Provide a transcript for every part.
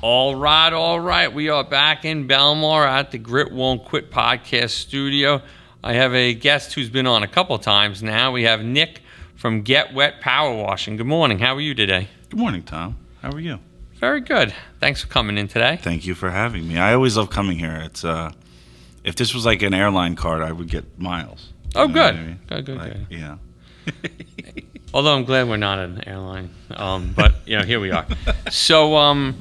All right. We are back in Belmar at the Grit Won't Quit podcast studio. I have a guest who's been on a couple times now. We have Nick from Get Wet Powerwashing. Good morning. How are you today? Good morning, Tom. How are you? Very good. Thanks for coming in today. Thank you for having me. I always love coming here. It's if this was like an airline card, I would get miles. Oh, good. I mean? Good. Yeah. Although I'm glad we're not an airline. But, here we are. So,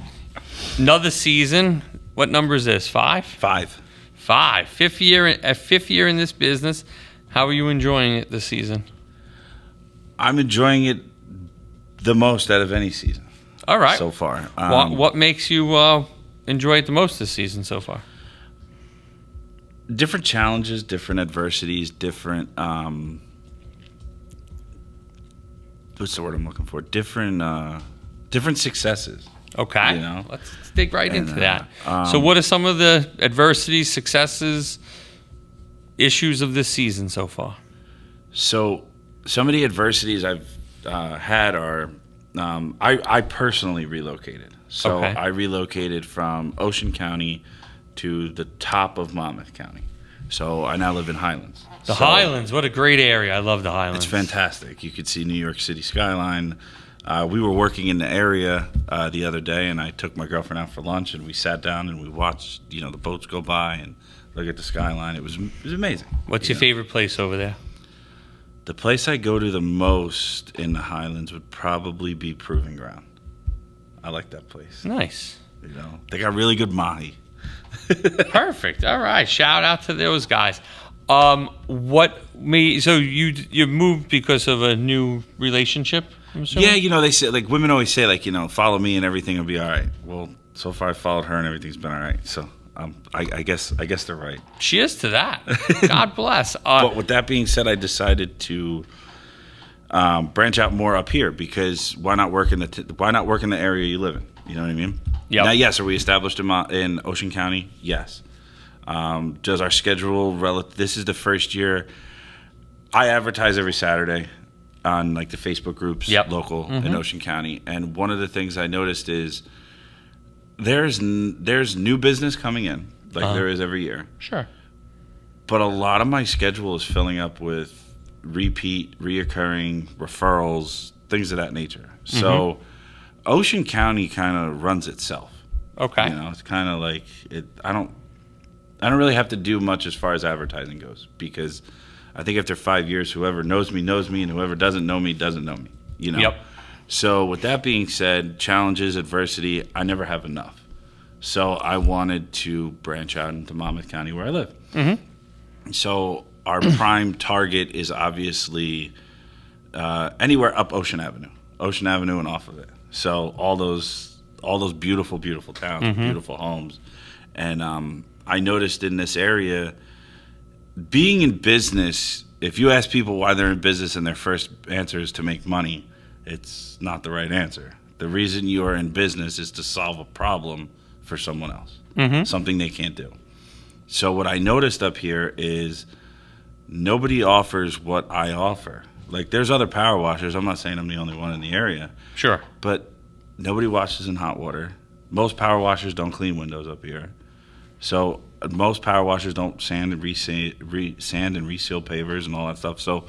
another season. What number is this? 5? 5. Fifth year in this business. How are you enjoying it this season? I'm enjoying it the most out of any season. All right. So far. What makes you enjoy it the most this season so far? Different challenges, different adversities, different what's the word I'm looking for? Different successes. Okay. Let's dig right into that. So what are some of the adversities, successes, issues of this season so far? So some of the adversities I've had are I personally relocated. So Okay. I relocated from Ocean County to the top of Monmouth County. So I now live in Highlands. The Highlands, what a great area. I love the Highlands. It's fantastic. You could see New York City skyline. We were working in the area the other day, and I took my girlfriend out for lunch, and we sat down and we watched, the boats go by and look at the skyline. It was amazing. What's your favorite place over there? The place I go to the most in the Highlands would probably be Proving Ground. I like that place. Nice. They got really good mahi. Perfect. All right. Shout out to those guys. So you moved because of a new relationship, I'm assuming? Yeah, they say, like, women always say, like, follow me and everything will be all right. Well, so far I followed her and everything's been all right. So I guess they're right. Cheers to that. God bless. But with that being said, I decided to branch out more up here because why not work in the area you live in? You know what I mean? Yep. Now, yes, are we established in Ocean County? Yes. Does our schedule this is the first year I advertise every Saturday on like the Facebook groups local in Ocean County, and one of the things I noticed is there's new business coming in like there is every year. Sure. But a lot of my schedule is filling up with reoccurring referrals, things of that nature. So Ocean County kind of runs itself. Okay. It's kind of like it. I don't really have to do much as far as advertising goes because I think after 5 years, whoever knows me, and whoever doesn't know me, doesn't know me. Yep. So with that being said, challenges, adversity, I never have enough. So I wanted to branch out into Monmouth County where I live. Mm-hmm. So our prime target is obviously anywhere up Ocean Avenue and off of it. So all those beautiful, beautiful towns, beautiful homes. And I noticed in this area, being in business, if you ask people why they're in business and their first answer is to make money, it's not the right answer. The reason you are in business is to solve a problem for someone else, something they can't do. So what I noticed up here is nobody offers what I offer. Like, there's other power washers. I'm not saying I'm the only one in the area. Sure. But nobody washes in hot water. Most power washers don't clean windows up here. So most power washers don't sand and reseal pavers and all that stuff. So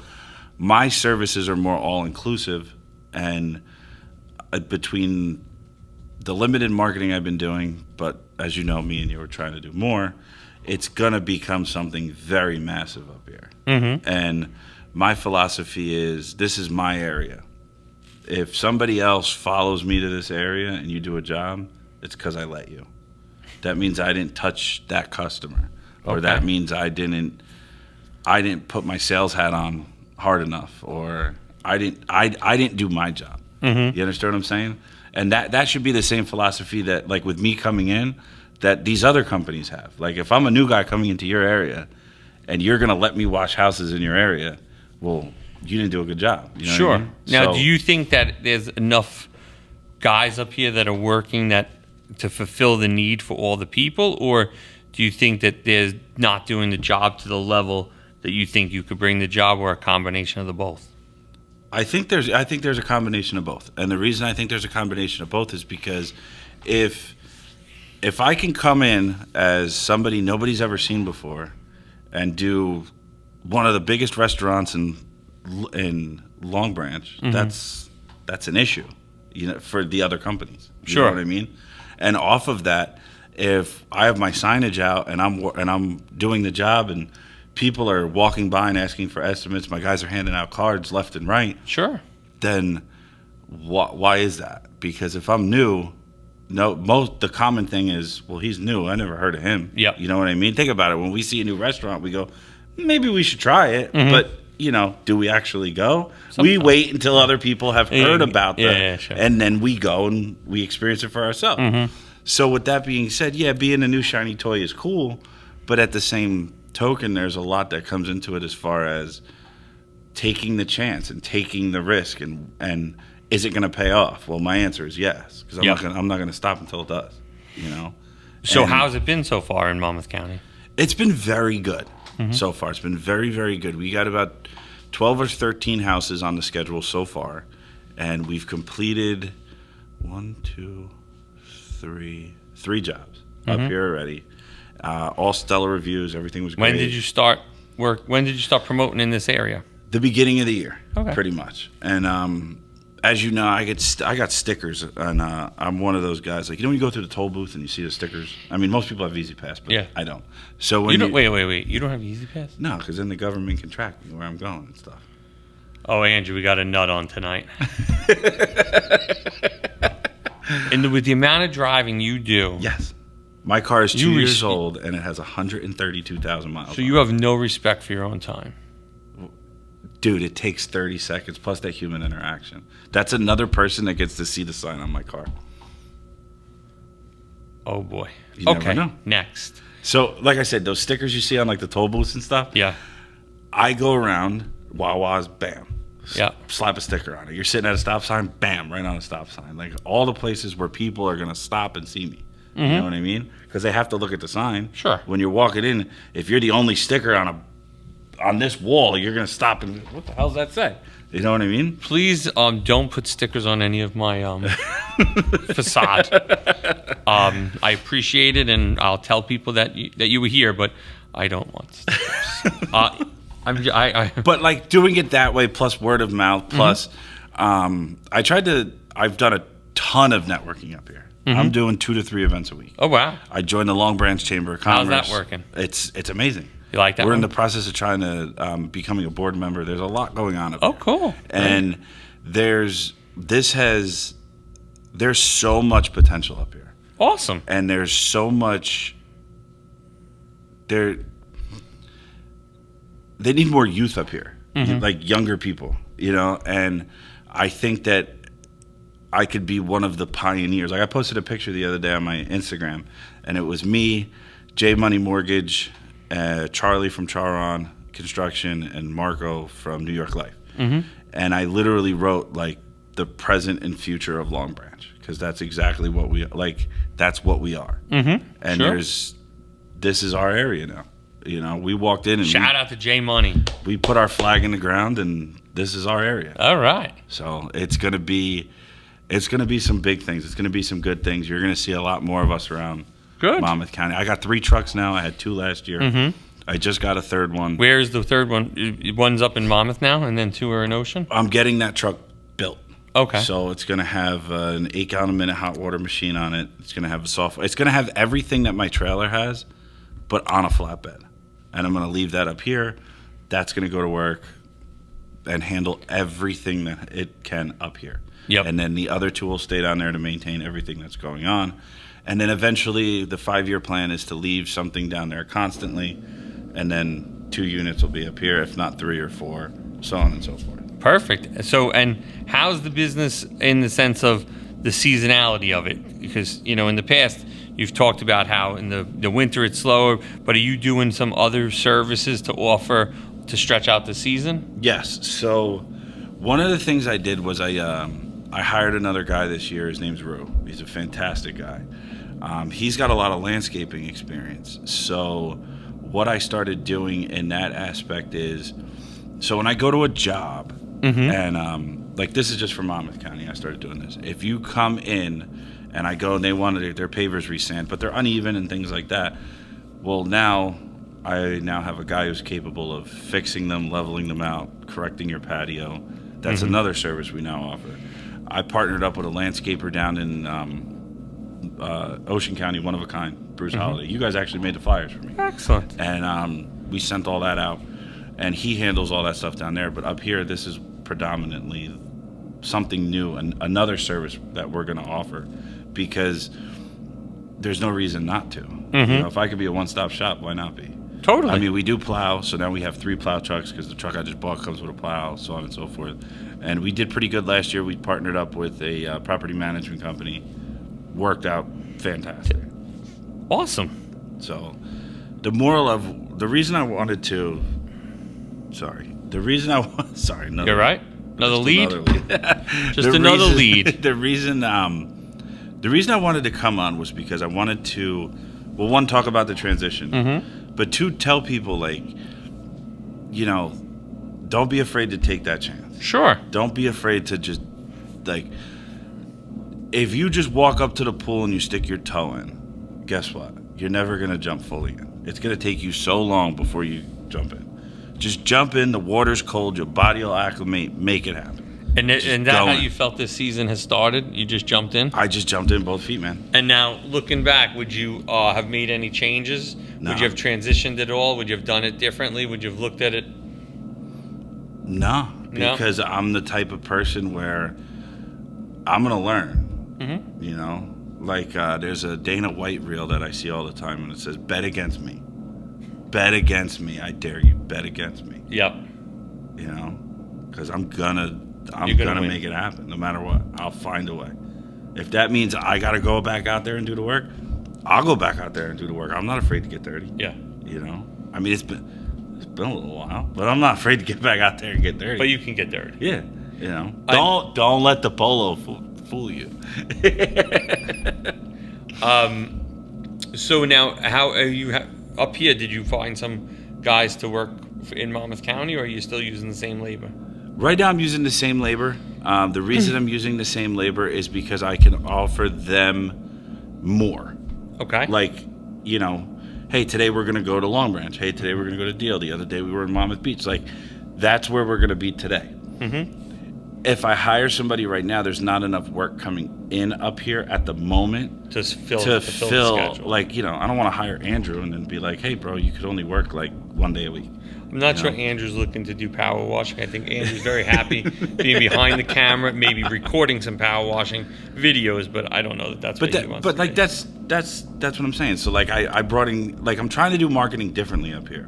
my services are more all-inclusive. And between the limited marketing I've been doing, but as you know, me and you were trying to do more, it's going to become something very massive up here. And my philosophy is, this is my area. If somebody else follows me to this area and you do a job, it's because I let you. That means I didn't touch that customer, or that means I didn't put my sales hat on hard enough, or I didn't do my job. You understand what I'm saying? And that should be the same philosophy that, like, with me coming in, that these other companies have. Like, if I'm a new guy coming into your area and you're going to let me wash houses in your area, well, you didn't do a good job. You know what I mean? Now, do you think that there's enough guys up here that are working to fulfill the need for all the people, or do you think that they're not doing the job to the level that you think you could bring the job, or a combination of the both? I think there's a combination of both. And the reason I think there's a combination of both is because if if I can come in as somebody nobody's ever seen before and do one of the biggest restaurants in Long Branch, that's an issue, for the other companies. You know what I mean? And off of that, if I have my signage out and I'm doing the job and people are walking by and asking for estimates, my guys are handing out cards left and right. Sure. Then why is that? Because if I'm new, the common thing is, well, he's new. I never heard of him. Yep. You know what I mean? Think about it. When we see a new restaurant, we go, maybe we should try it. But, do we actually go? Sometimes. We wait until other people have heard about that. Sure. And then we go and we experience it for ourselves. So with that being said, being a new shiny toy is cool. But at the same token, there's a lot that comes into it as far as taking the chance and taking the risk and is it going to pay off? Well, my answer is yes, because I'm not going to stop until it does. So how's it been so far in Monmouth County? It's been very good so far. It's been very, very good. We got about 12 or 13 houses on the schedule so far, and we've completed 3 jobs up here already. All stellar reviews. Everything was great. When did you start work? When did you start promoting in this area? The beginning of the year, okay. Pretty much. And as you know, I got stickers, and I'm one of those guys. Like, when you go through the toll booth and you see the stickers. I mean, most people have Easy Pass, but I don't. So when wait, you don't have Easy Pass? No, because then the government can track me where I'm going and stuff. Oh, Andrew, we got a nut on tonight. And with the amount of driving you do, yes, my car is 2 years old and it has 132,000 miles. So you have no respect for your own time. Dude, it takes 30 seconds plus that human interaction. That's another person that gets to see the sign on my car. Oh, boy. You never know. Next. So, like I said, those stickers you see on, like, the toll booths and stuff. Yeah. I go around, Wawa's, bam. Yeah. Slap a sticker on it. You're sitting at a stop sign, bam, right on a stop sign. Like, all the places where people are going to stop and see me. You know what I mean? Because they have to look at the sign. Sure. When you're walking in, if you're the only sticker on this wall, you're going to stop and, what the hell does that say? You know what I mean? Please don't put stickers on any of my facade. I appreciate it, and I'll tell people that you were here, but I don't want stickers. But like doing it that way, plus word of mouth, plus I've done a ton of networking up here. I'm doing 2 to 3 events a week. Oh, wow. I joined the Long Branch Chamber of Commerce. How's that working? It's amazing. You like that? We're in the process of trying to becoming a board member. There's a lot going on up there. Oh, cool. And there's so much potential up here. Awesome. And there's so much they need more youth up here. Like younger people, and I think that I could be one of the pioneers. Like, I posted a picture the other day on my Instagram, and it was me, J Money Mortgage, Charlie from Charon Construction, and Marco from New York Life. And I literally wrote, like, the present and future of Long Branch, because that's exactly what we like. That's what we are. And this is our area now. We walked in and shout out to J Money. We put our flag in the ground, and this is our area. All right. So it's gonna be some big things. It's gonna be some good things. You're gonna see a lot more of us around Monmouth County. I got 3 trucks now. I had 2 last year. I just got a 3rd one. Where's the 3rd one? One's up in Monmouth now, and then 2 are in Ocean? I'm getting that truck built. Okay. So it's going to have an 8-gallon-a-minute hot water machine on it. It's going to have it's going to have everything that my trailer has, but on a flatbed. And I'm going to leave that up here. That's going to go to work and handle everything that it can up here. Yep. And then the other 2 will stay down there to maintain everything that's going on. And then eventually the 5-year plan is to leave something down there constantly. And then 2 units will be up here, if not 3 or 4, so on and so forth. Perfect. So, and how's the business in the sense of the seasonality of it? Because, in the past, you've talked about how in the winter it's slower, but are you doing some other services to offer to stretch out the season? Yes. So one of the things I did was I hired another guy this year. His name's Rue. He's a fantastic guy. He's got a lot of landscaping experience. So what I started doing in that aspect is, so when I go to a job, and like this is just for Monmouth County, I started doing this. If you come in and I go and they wanted their pavers resand, but they're uneven and things like that. Well, now I have a guy who's capable of fixing them, leveling them out, correcting your patio. That's another service we now offer. I partnered up with a landscaper down in Ocean County, one of a kind, Bruce Holiday. You guys actually made the flyers for me. Excellent. And we sent all that out, and he handles all that stuff down there. But up here, this is predominantly something new and another service that we're going to offer, because there's no reason not to. You know, if I could be a one-stop shop, why not be? Totally. I mean, we do plow, so now we have 3 plow trucks because the truck I just bought comes with a plow, so on and so forth. And we did pretty good last year. We partnered up with a property management company. Worked out fantastic. Awesome. So the reason I wanted to, sorry, You're right. Another lead. Just another lead. The reason I wanted to come on was because I wanted to, well, one, talk about the transition, but two, tell people, like, you know, don't be afraid to take that chance. Sure. Don't be afraid to just, like, if you just walk up to the pool and you stick your toe in, guess what? You're never going to jump fully in. It's going to take you so long before you jump in. Just jump in. The water's cold. Your body will acclimate. Make it happen. And that how you felt this season has started? You just jumped in? I just jumped in both feet, man. And now, looking back, would you have made any changes? No. Would you have transitioned at all? Would you have done it differently? Would you have looked at it? No, because I'm the type of person where I'm going to learn. You know? Like, there's a Dana White reel that I see all the time, and it says, bet against me. Bet against me. I dare you. Bet against me. Yep. You know? Because I'm gonna make it happen no matter what. I'll find a way. If that means I got to go back out there and do the work, I'll go back out there and do the work. I'm not afraid to get dirty. Yeah. You know? I mean, it's been a little while, but I'm not afraid to get back out there and get dirty. But you can get dirty. Yeah. You know? Don't let the polo fool you. So now, how are you up here? Did you find some guys to work in Monmouth County, or are you still using the same labor? Right now, I'm using the same labor. The reason I'm using the same labor is because I can offer them more. Okay. Like, you know, hey, today we're going to go to Long Branch. Hey, today we're going to go to Deal. The other day we were in Monmouth Beach. Like, that's where we're going to be today. If I hire somebody right now, there's not enough work coming in up here at the moment to fill the schedule. Like, you know, I don't want to hire Andrew and then be like, hey, bro, you could only work like 1 day a week. I'm not sure Andrew's looking to do power washing. I think Andrew's very happy being behind the camera, maybe recording some power washing videos, but I don't know that's what he wants to do. That's what I'm saying. So, like, I brought in, like, I'm trying to do marketing differently up here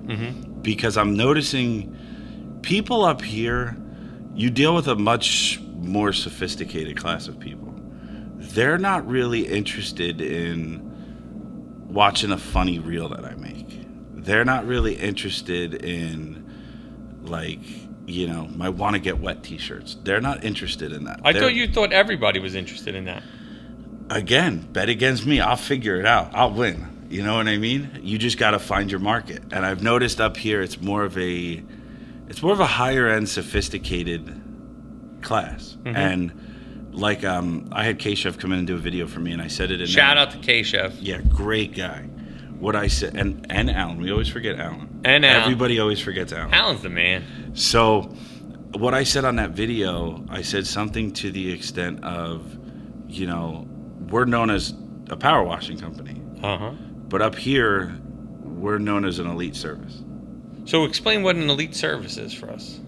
because I'm noticing people up here, you deal with a much more sophisticated class of people. They're not really interested in watching a funny reel that I make. They're not really interested in, like, you know, my want to get wet t-shirts. They're not interested in that. I thought you thought everybody was interested in that. Again, bet against me. I'll figure it out. I'll win. You know what I mean? You just got to find your market. And I've noticed up here it's more of a higher end, sophisticated class. And like, I had K-Chef come in and do a video for me, and I said it in Shout out to K-Chef. Yeah, great guy. What I said, and Alan, we always forget Alan. And Alan. Everybody always forgets Alan. Alan's the man. So what I said on that video, I said something to the extent of, you know, we're known as a power washing company. But up here, we're known as an elite service. So explain what an elite service is for us.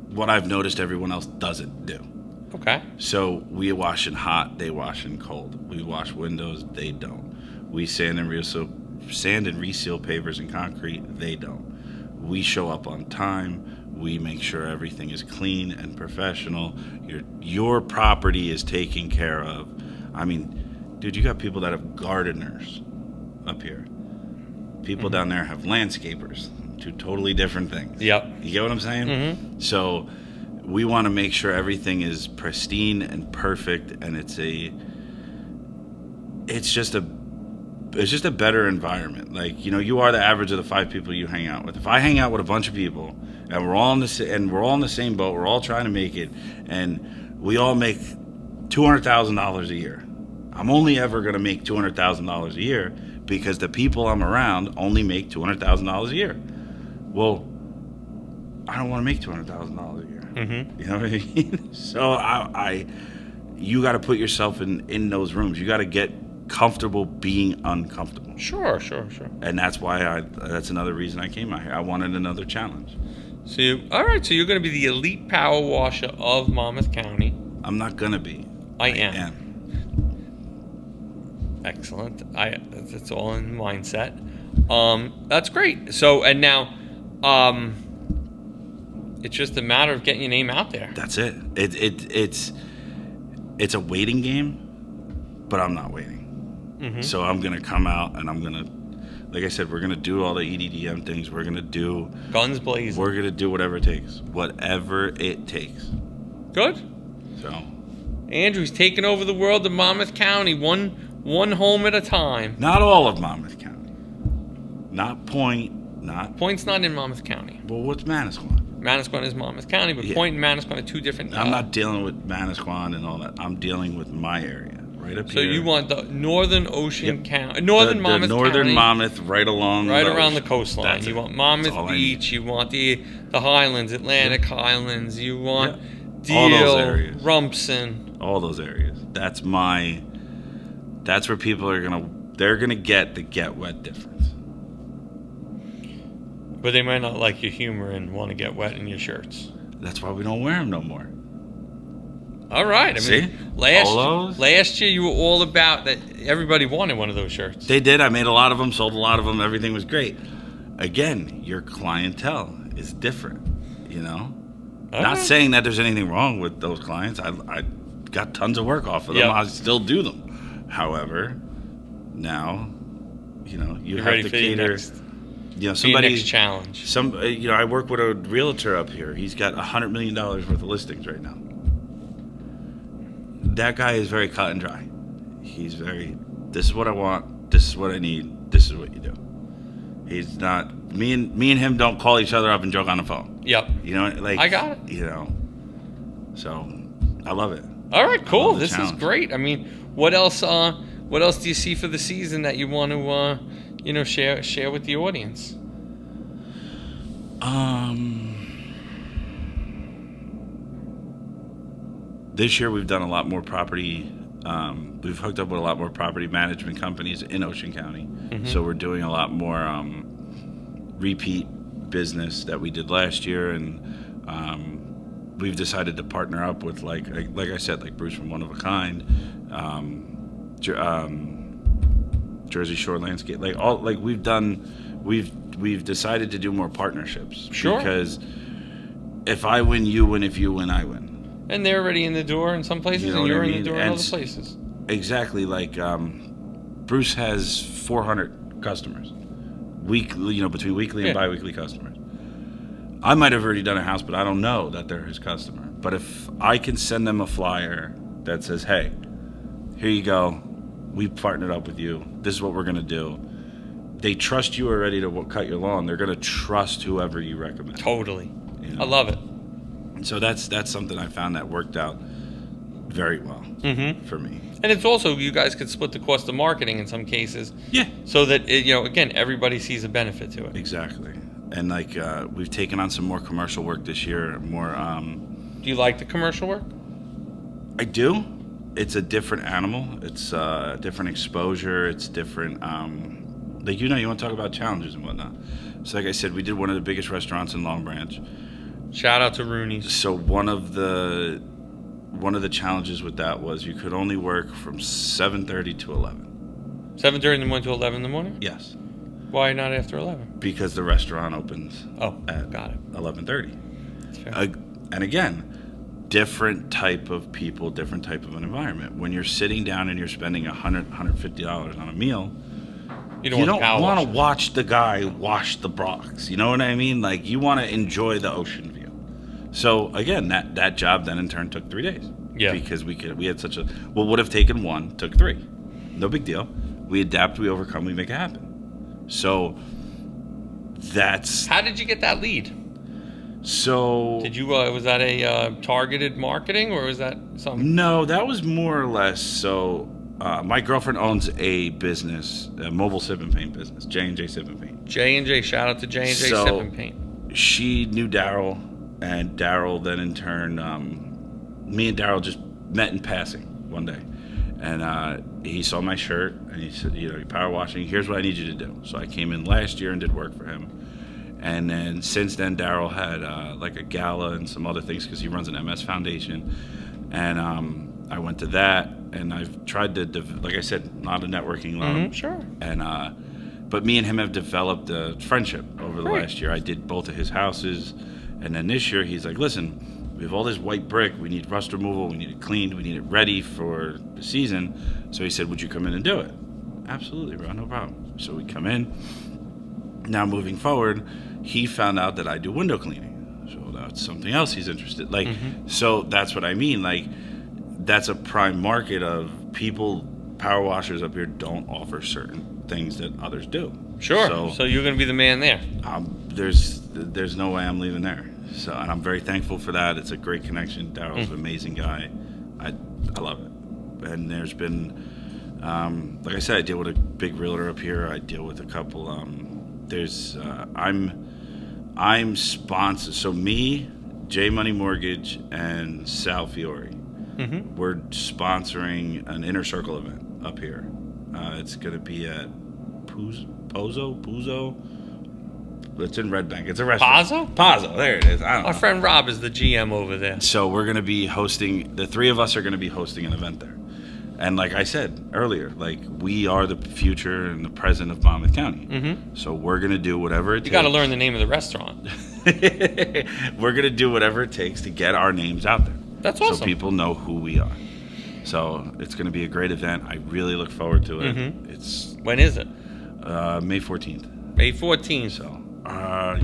What I've noticed everyone else doesn't do. Okay. So we wash in hot, they wash in cold. We wash windows, they don't. We sand and reseal pavers and concrete, they don't. We show up on time. We make sure everything is clean and professional. Your property is taken care of. I mean, dude, you got people that have gardeners up here. People down there have landscapers. Two totally different things. Yep. You get what I'm saying? So we want to make sure everything is pristine and perfect, and it's just a better environment. Like, you know, you are the average of the 5 people you hang out with. If I hang out with a bunch of people and we're all in the same boat, we're all trying to make it, and we all make $200,000 a year. I'm only ever going to make $200,000 a year because the people I'm around only make $200,000 a year. Well, I don't want to make $200,000 a year. Mm-hmm. You know what I mean? So you got to put yourself in those rooms. You got to get comfortable being uncomfortable. Sure. And that's why that's another reason I came out here. I wanted another challenge. So, all right. So you're going to be the elite power washer of Monmouth County. I'm not going to be. I am. Excellent. That's all in mindset. That's great. So, and now, it's just a matter of getting your name out there. That's it. It's a waiting game, but I'm not waiting. Mm-hmm. So I'm gonna come out and I'm gonna, like I said, we're gonna do all the EDDM things. We're gonna do guns blazing. We're gonna do whatever it takes. Whatever it takes. Good. So Andrew's taking over the world of Monmouth County, one home at a time. Not all of Monmouth County. Not Point. Not Point's not in Monmouth County. Well, what's Manasquan? Manasquan is Monmouth County, but Point and Manasquan are two different. I'm not dealing with Manasquan and all that. I'm dealing with my area, right up so here. So you want the Northern Ocean County, Northern Monmouth the Northern County, Monmouth, right along, right around the coastline. That's you it. want Monmouth Beach. You want the Highlands, Atlantic Highlands. You want all those Deal, areas. Rumson. All those areas. That's where people are they're gonna get the get wet difference. But they might not like your humor and want to get wet in your shirts. That's why we don't wear them no more. All right. See? Last year you were all about that. Everybody wanted one of those shirts. They did. I made a lot of them, sold a lot of them. Everything was great. Again, your clientele is different, you know? Not saying that there's anything wrong with those clients. I got tons of work off of them. Yep. I still do them. However, now, you You're have ready to for your cater. next, Somebody. next challenge. I work with a realtor up here. He's got $100 million worth of listings right now. That guy is very cut and dry. He's very. This is what I want. This is what I need. This is what you do. He's not. Me and him don't call each other up and joke on the phone. Yep. I got it. So I love it. All right, cool. This challenge. is great. I mean, what else do you see for the season that you want to share with the audience? This year we've done a lot more property. We've hooked up with a lot more property management companies in Ocean County. Mm-hmm. So we're doing a lot more repeat business that we did last year, and we've decided to partner up with like I said, like Bruce from One of a Kind, Jersey Shore Landscape, we've decided to do more partnerships. Sure. Because if I win, you win. If you win, I win. And they're already in the door in some places, and you're in the door in And other places. Exactly. Like Bruce has 400 customers, weekly, between weekly and biweekly customers. I might have already done a house, but I don't know that they're his customer. But if I can send them a flyer that says, "Hey, here you go. We partnered up with you. This is what we're gonna do." They trust you already to cut your lawn. They're gonna trust whoever you recommend. Totally. I love it. So that's something I found that worked out very well for me. And it's also, you guys could split the cost of marketing in some cases. Yeah. So that, again, everybody sees a benefit to it. Exactly. And we've taken on some more commercial work this year. More. Do you like the commercial work? I do. It's a different animal. It's different exposure. It's different. You want to talk about challenges and whatnot. So like I said, we did one of the biggest restaurants in Long Branch. Shout out to Rooney's. So one of the challenges with that was you could only work from 7:30 to 11. 7:30 in the morning to 11 in the morning? Yes. Why not after 11? Because the restaurant opens at got it. 11:30. That's fair. And again, different type of people, different type of an environment. When you're sitting down and you're spending $150 on a meal, you don't want to watch the guy wash the box. You know what I mean? Like, you want to enjoy the ocean view. So again, that job then in turn took 3 days. Yeah. Because we had such a would have taken 1, took 3. No big deal. We adapt, we overcome, we make it happen. So that's. How did you get that lead? So did you was that a targeted marketing, or was that something? No, that was more or less. So my girlfriend owns a business, a mobile sip and paint business, J&J Sip and Paint. J&J, shout out to J&J So, Sip and Paint. She knew Daryl, and Daryl then in turn, me and Daryl just met in passing one day. And he saw my shirt, and he said, you know, you're power washing, here's what I need you to do. So I came in last year and did work for him. And then since then, Daryl had like a gala and some other things because he runs an MS foundation. And I went to that, and I've tried to, like I said, not a networking loan. Sure. And but me and him have developed a friendship over the last year. I did both of his houses, and then this year he's like, listen, we have all this white brick. We need rust removal. We need it cleaned. We need it ready for the season. So he said, would you come in and do it? Absolutely, bro. No problem. So we come in. Now moving forward, he found out that I do window cleaning. So that's something else he's interested. Like, so that's what I mean. Like, that's a prime market of people. Power washers up here don't offer certain things that others do. Sure. So you're going to be the man there. There's no way I'm leaving there. So, and I'm very thankful for that. It's a great connection. Daryl's an amazing guy. I love it. And there's been, like I said, I deal with a big realtor up here. I deal with a couple. I'm sponsored. So me, J Money Mortgage, and Sal Fiore, we're sponsoring an Inner Circle event up here. It's going to be at Pozo. It's in Red Bank. It's a restaurant. Pazzo. There it is. I don't know. Our friend Rob is the GM over there. So we're going to be hosting. The three of us are going to be hosting an event there. And like I said earlier, like we are the future and the present of Monmouth County. So we're going to do whatever it takes. You got to learn the name of the restaurant. We're going to do whatever it takes to get our names out there. That's awesome. So people know who we are. So it's going to be a great event. I really look forward to it. When is it? May 14th. May 14th. So,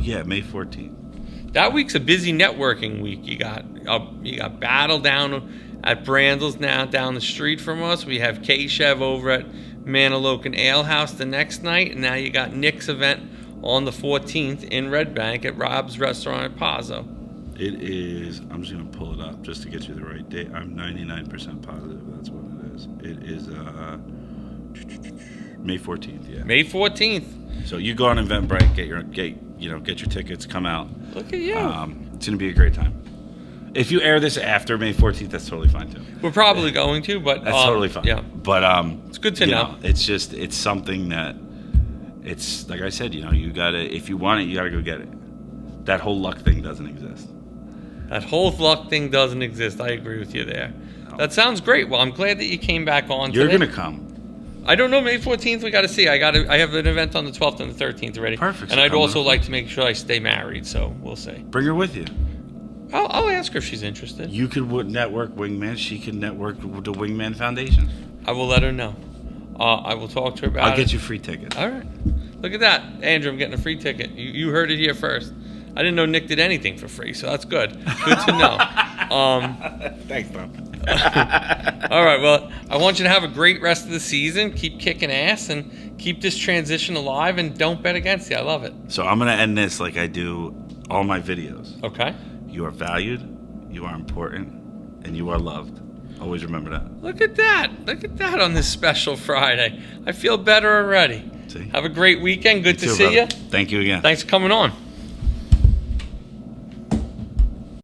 yeah, May 14th. That week's a busy networking week. You got Battle down at Brandel's now down the street from us. We have K-Chev over at Manilokin Ale House the next night. And now you got Nick's event on the 14th in Red Bank at Rob's Restaurant at Pazzo. It is, I'm just going to pull it up just to get you the right date. I'm 99% positive that's what it is. It is May 14th, yeah. May 14th. So you go on Eventbrite, get your tickets, come out. Look at you. It's going to be a great time. If you air this after May 14th, that's totally fine too. We're probably going to, but that's totally fine. Yeah. But it's good to know. It's something that it's like I said, you gotta, if you want it, you gotta go get it. That whole luck thing doesn't exist. That whole luck thing doesn't exist. I agree with you there. No. That sounds great. Well, I'm glad that you came back on. You're today. Gonna come. I don't know. May 14th, we got to see. I have an event on the 12th and the 13th already. Perfect. And I'd also like to make sure I stay married. So we'll see. Bring her with you. I'll ask her if she's interested. You could network Wingman. She can network with the Wingman Foundation. I will let her know. I will talk to her about it. I'll get you free tickets. All right. Look at that. Andrew, I'm getting a free ticket. You heard it here first. I didn't know Nick did anything for free, so that's good. Good to know. Thanks, Tom. All right, well, I want you to have a great rest of the season. Keep kicking ass and keep this transition alive, and don't bet against you. I love it. So I'm going to end this like I do all my videos. Okay. You are valued, you are important, and you are loved. Always remember that. Look at that. Look at that on this special Friday. I feel better already. See? Have a great weekend. Good to see you. Thank you again. Thanks for coming on.